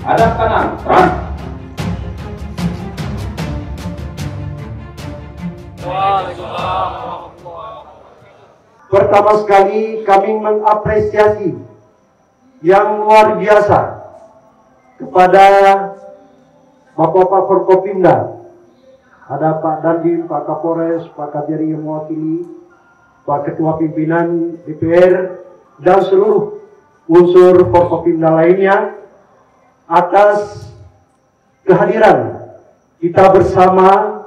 Hadap kanan, run. Pertama sekali kami mengapresiasi yang luar biasa kepada Bapak Forkopimda, ada Pak Dandim, Pak Kapolres, Pak Kajari yang mewakili, Pak Ketua Pimpinan DPR, dan seluruh unsur Forkopimda lainnya atas kehadiran kita bersama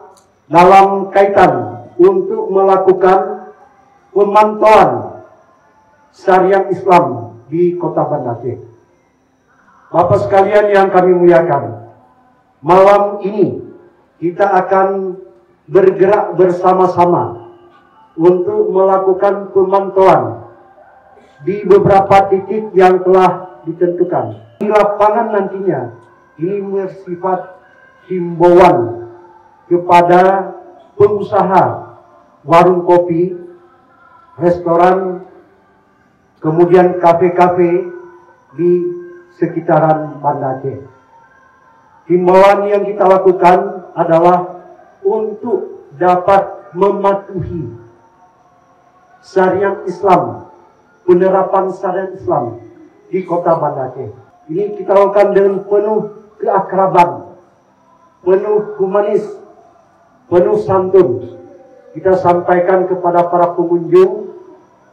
dalam kaitan untuk melakukan pemantauan syariat Islam di Kota Banda Aceh. Bapak sekalian yang kami muliakan, malam ini kita akan bergerak bersama-sama untuk melakukan pemantauan di beberapa titik yang telah ditentukan. Di lapangan nantinya ini bersifat himbauan kepada pengusaha warung kopi, restoran, kemudian kafe-kafe di sekitaran Banda Aceh. Himbauan yang kita lakukan adalah untuk dapat mematuhi syariat Islam, penerapan syariat Islam di Kota Banda Aceh. Ini kita lakukan dengan penuh keakraban, penuh humanis, penuh santun. Kita sampaikan kepada para pengunjung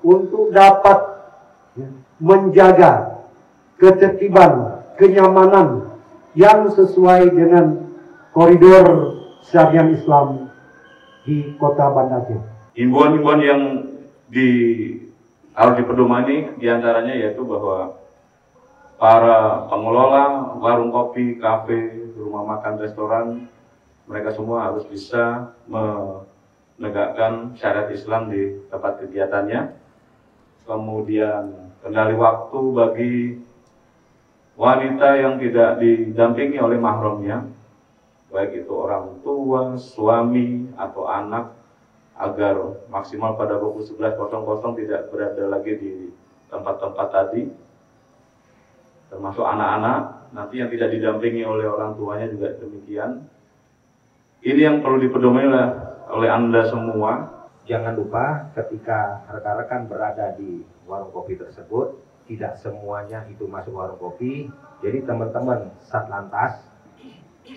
untuk dapat menjaga ketertiban, kenyamanan yang sesuai dengan koridor syariat Islam di Kota Banda Aceh. Himbauan-himbauan yang harus dipedomani diantaranya yaitu bahwa para pengelola warung kopi, kafe, rumah makan, restoran, mereka semua harus bisa menegakkan syariat Islam di tempat kegiatannya. Kemudian kendali waktu bagi wanita yang tidak didampingi oleh mahramnya, baik itu orang tua, suami, atau anak, agar maksimal pada pukul 11.00 tidak berada lagi di tempat-tempat tadi, termasuk anak-anak nanti yang tidak didampingi oleh orang tuanya juga demikian. Ini yang perlu dipedomani oleh Anda semua. Jangan lupa ketika rekan-rekan berada di warung kopi tersebut, tidak semuanya itu masuk warung kopi. Jadi teman-teman Satlantas,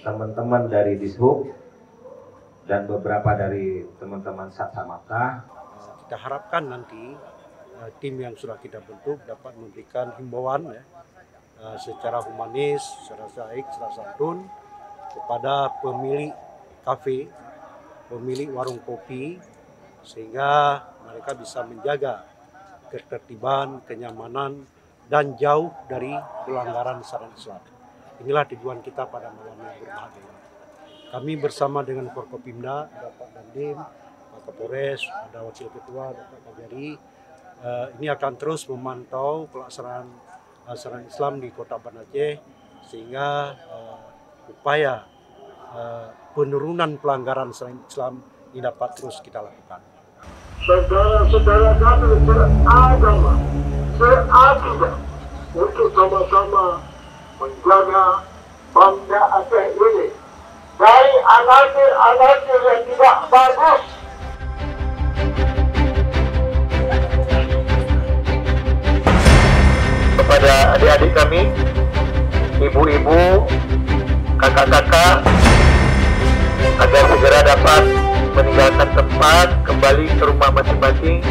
teman-teman dari Dishub, dan beberapa dari teman-teman Satsamapta. Kita harapkan nanti tim yang sudah kita bentuk dapat memberikan himbauan secara humanis, secara baik, secara santun kepada pemilik kafe, pemilik warung kopi, sehingga mereka bisa menjaga ketertiban, kenyamanan, dan jauh dari pelanggaran syariat Islam. Inilah tujuan kita pada malam yang berbahagia. Kami bersama dengan Forkopimda, ada Pak Dandim, Pak Kapolres, ada Wakil Ketua, ada Pak Kajari. Ini akan terus memantau pelaksanaan syariat Islam di Kota Banda Aceh, sehingga upaya penurunan pelanggaran syariat Islam ini dapat terus kita lakukan. Saudara-saudara kami beragama, serakidah untuk sama-sama menjaga Banda Aceh ini dari anarkis yang tidak bagus. Kepada adik-adik kami, ibu-ibu, kakak-kakak, agar segera dapat meninggalkan tempat, kembali ke rumah masing-masing